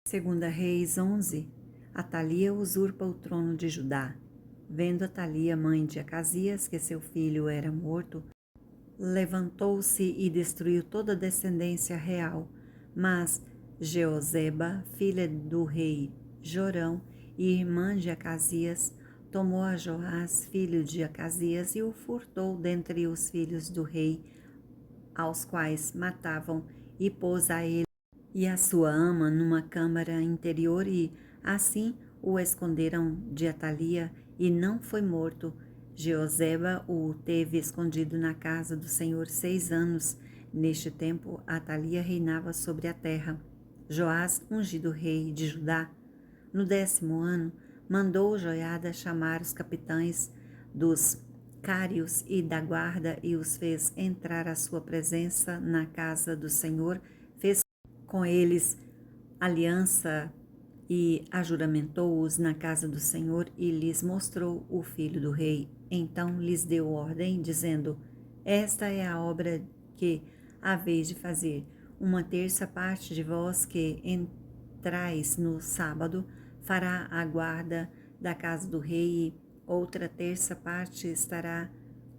Segunda Reis 11. Atalia usurpa o trono de Judá. Vendo Atalia, mãe de Acasias, que seu filho era morto, levantou-se e destruiu toda a descendência real. Mas Jeoseba, filha do rei Jorão e irmã de Acasias, tomou a Joás, filho de Acasias, e o furtou dentre os filhos do rei, aos quais matavam, e pôs a ele e a sua ama numa câmara interior, e assim o esconderam de Atalia, e não foi morto. Jeoseba o teve escondido na casa do Senhor 6 anos. Neste tempo, Atalia reinava sobre a terra. Joás, ungido rei de Judá, no 10º ano, mandou Joiada chamar os capitães dos cários e da guarda, e os fez entrar à sua presença na casa do Senhor, fez com eles aliança e ajuramentou-os na casa do Senhor, e lhes mostrou o filho do rei. Então lhes deu ordem, dizendo: Esta é a obra que haveis de fazer. Uma terça parte de vós que entrais no sábado fará a guarda da casa do rei, e outra terça parte estará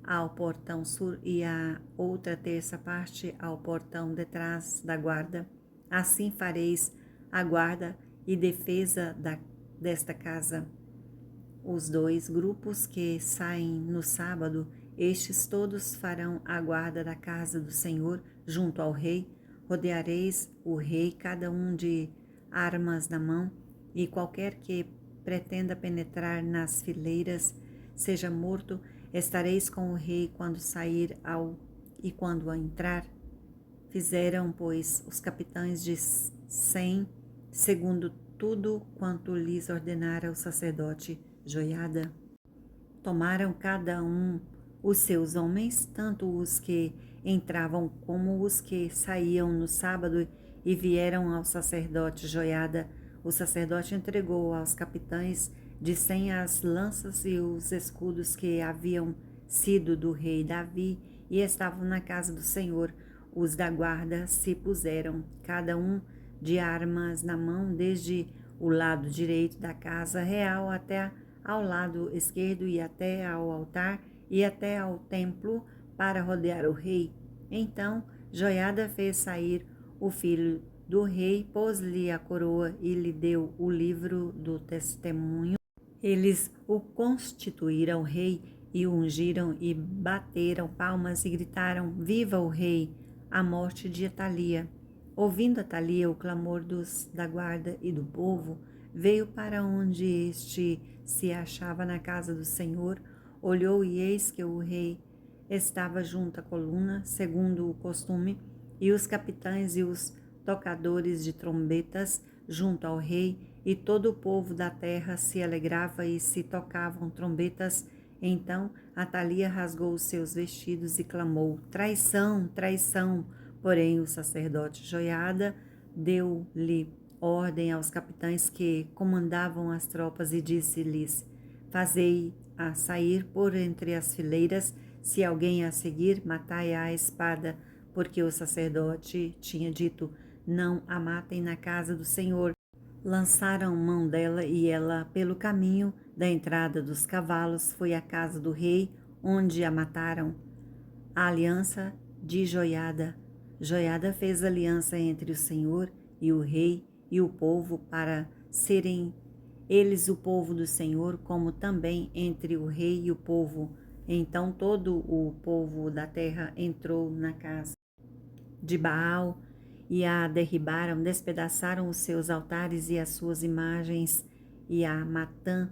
ao portão sul, e a outra terça parte ao portão detrás da guarda. Assim fareis a guarda e defesa desta casa. Os 2 grupos que saem no sábado, estes todos farão a guarda da casa do Senhor junto ao rei. Rodeareis o rei, cada um de armas na mão, e qualquer que pretenda penetrar nas fileiras seja morto. Estareis com o rei quando sair e quando entrar. Fizeram, pois, os capitães de 100, segundo tudo quanto lhes ordenara o sacerdote Joiada. Tomaram cada um os seus homens, tanto os que entravam como os que saíam no sábado, e vieram ao sacerdote Joiada. O sacerdote entregou aos capitães de 100 as lanças e os escudos que haviam sido do rei Davi e estavam na casa do Senhor. Os da guarda se puseram, cada um de armas na mão, desde o lado direito da casa real até ao lado esquerdo, e até ao altar e até ao templo, para rodear o rei. Então Joiada fez sair o filho do rei, pôs-lhe a coroa e lhe deu o livro do testemunho. Eles o constituíram rei e o ungiram, e bateram palmas e gritaram: Viva o rei! A morte de Atalia. Ouvindo Atalia o clamor da guarda e do povo, veio para onde este se achava na casa do Senhor, olhou, e eis que o rei estava junto à coluna, segundo o costume, e os capitães e os tocadores de trombetas junto ao rei, e todo o povo da terra se alegrava e se tocavam trombetas. Então Atalia rasgou os seus vestidos e clamou: Traição, traição! Porém o sacerdote Joiada deu-lhe ordem aos capitães que comandavam as tropas, e disse-lhes: Fazei-a sair por entre as fileiras, se alguém a seguir, matai-a à espada, porque o sacerdote tinha dito: Não a matem na casa do Senhor. Lançaram mão dela, e ela, pelo caminho da entrada dos cavalos, foi à casa do rei, onde a mataram. A aliança de Joiada. Joiada fez aliança entre o Senhor e o rei e o povo, para serem eles o povo do Senhor, como também entre o rei e o povo. Então todo o povo da terra entrou na casa de Baal e a derribaram, despedaçaram os seus altares e as suas imagens, e a Matã,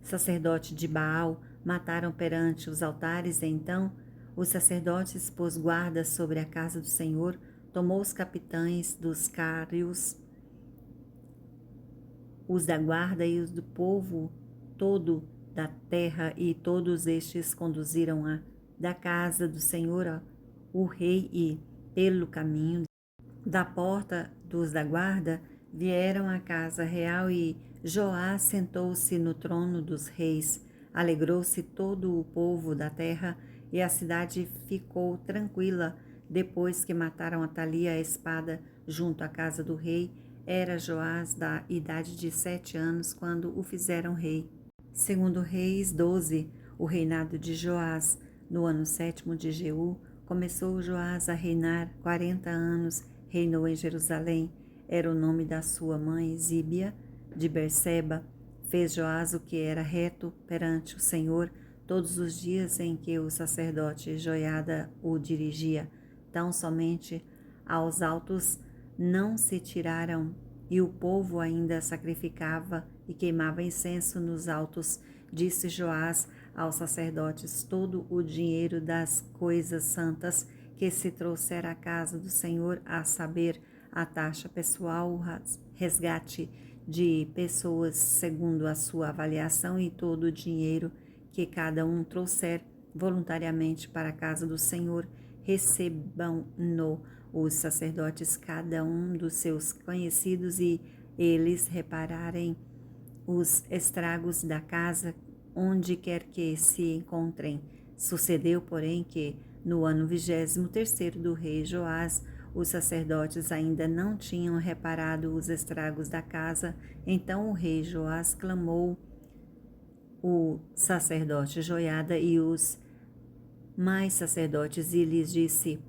sacerdote de Baal, mataram perante os altares. Então os sacerdotes pôs guarda sobre a casa do Senhor, tomou os capitães dos cários, os da guarda e os do povo todo da terra, e todos estes conduziram da casa do Senhor o rei, e pelo caminho da porta dos da guarda vieram à casa real, e Joás sentou-se no trono dos reis. Alegrou-se todo o povo da terra, e a cidade ficou tranquila. Depois que mataram Atalia à espada junto à casa do rei, Era Joás da idade de 7 anos quando o fizeram rei. Segundo Reis 12, o reinado de Joás. No ano 7º de Jeú, começou Joás a reinar 40 anos, reinou em Jerusalém. Era o nome da sua mãe, Zíbia, de Berseba. Fez Joás o que era reto perante o Senhor todos os dias em que o sacerdote Joiada o dirigia. Tão somente aos altos não se tiraram, e o povo ainda sacrificava e queimava incenso nos altos. Disse Joás aos sacerdotes: todo o dinheiro das coisas santas que se trouxer à casa do Senhor, a saber, a taxa pessoal, o resgate de pessoas segundo a sua avaliação e todo o dinheiro que cada um trouxer voluntariamente para a casa do Senhor, recebam-no os sacerdotes, cada um dos seus conhecidos, e eles repararem os estragos da casa onde quer que se encontrem. Sucedeu, porém, que no ano 23º do rei Joás, os sacerdotes ainda não tinham reparado os estragos da casa. Então o rei Joás clamou o sacerdote Joiada e os mais sacerdotes e lhes disse: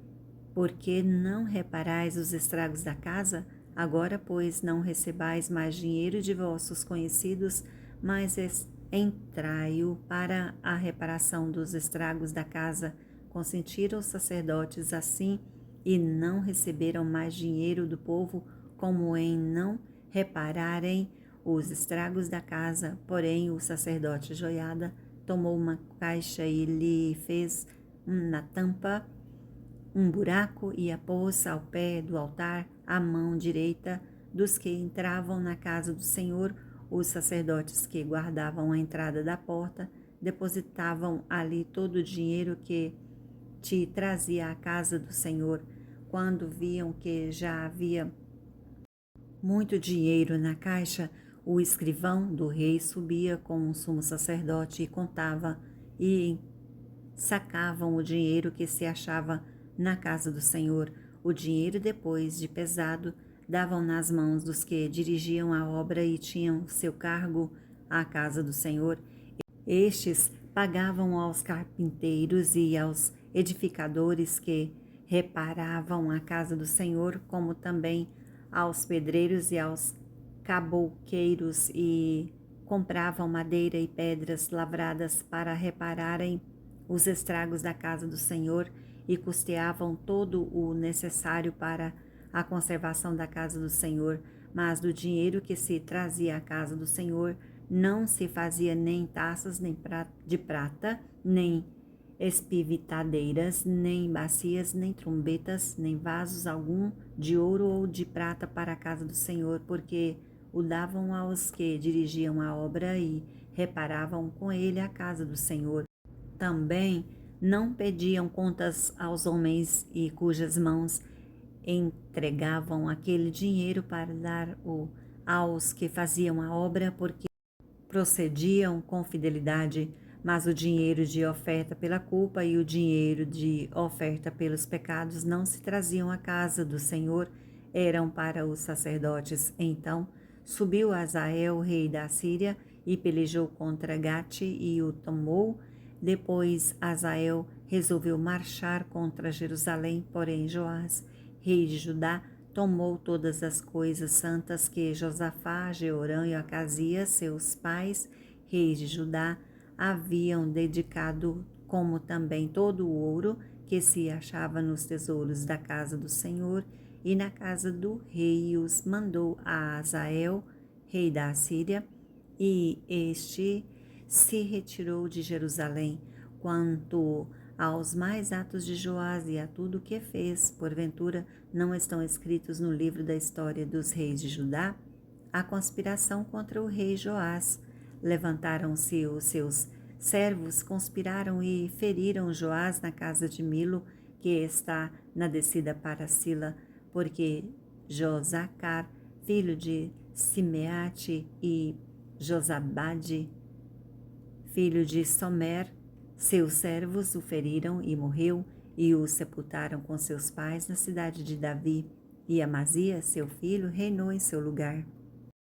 por que não reparais os estragos da casa? Agora, pois, não recebais mais dinheiro de vossos conhecidos, mas entrai-o para a reparação dos estragos da casa. Consentiram os sacerdotes assim e não receberam mais dinheiro do povo, como em não repararem os estragos da casa. Porém, o sacerdote Joiada tomou uma caixa e lhe fez na tampa um buraco e a pôs ao pé do altar à mão direita dos que entravam na casa do Senhor. Os sacerdotes que guardavam a entrada da porta depositavam ali todo o dinheiro que te trazia à casa do Senhor. Quando viam que já havia muito dinheiro na caixa, o escrivão do rei subia com o sumo sacerdote e contava, e sacavam o dinheiro que se achava na casa do Senhor. O dinheiro, depois de pesado, davam nas mãos dos que dirigiam a obra e tinham seu cargo à casa do Senhor. Estes pagavam aos carpinteiros e aos edificadores que reparavam a casa do Senhor, como também aos pedreiros e aos cabouqueiros, e compravam madeira e pedras lavradas para repararem os estragos da casa do Senhor, e custeavam todo o necessário para a conservação da casa do Senhor. Mas do dinheiro que se trazia à casa do Senhor não se fazia nem taças de prata, nem espivitadeiras, nem bacias, nem trombetas, nem vasos algum de ouro ou de prata para a casa do Senhor, porque o davam aos que dirigiam a obra e reparavam com ele a casa do Senhor. Também não pediam contas aos homens e cujas mãos entregavam aquele dinheiro para dar aos que faziam a obra, porque procediam com fidelidade. Mas o dinheiro de oferta pela culpa e o dinheiro de oferta pelos pecados não se traziam à casa do Senhor, eram para os sacerdotes. Então subiu Azael, rei da Síria, e pelejou contra Gate e o tomou. Depois Azael resolveu marchar contra Jerusalém, porém Joás, rei de Judá, tomou todas as coisas santas que Josafá, Jeorão e Acasias, seus pais, reis de Judá, haviam dedicado, como também todo o ouro que se achava nos tesouros da casa do Senhor e na casa do rei, e os mandou a Azael, rei da Assíria, e este se retirou de Jerusalém. Quanto aos mais atos de Joás e a tudo o que fez, porventura não estão escritos no livro da história dos reis de Judá? A conspiração contra o rei Joás. Levantaram-se os seus servos, conspiraram e feriram Joás na casa de Milo, que está na descida para Sila, porque Josacar, filho de Simeate, e Josabade, filho de Somer, seus servos, o feriram e morreu, e o sepultaram com seus pais na cidade de Davi. e Amazias, seu filho, reinou em seu lugar.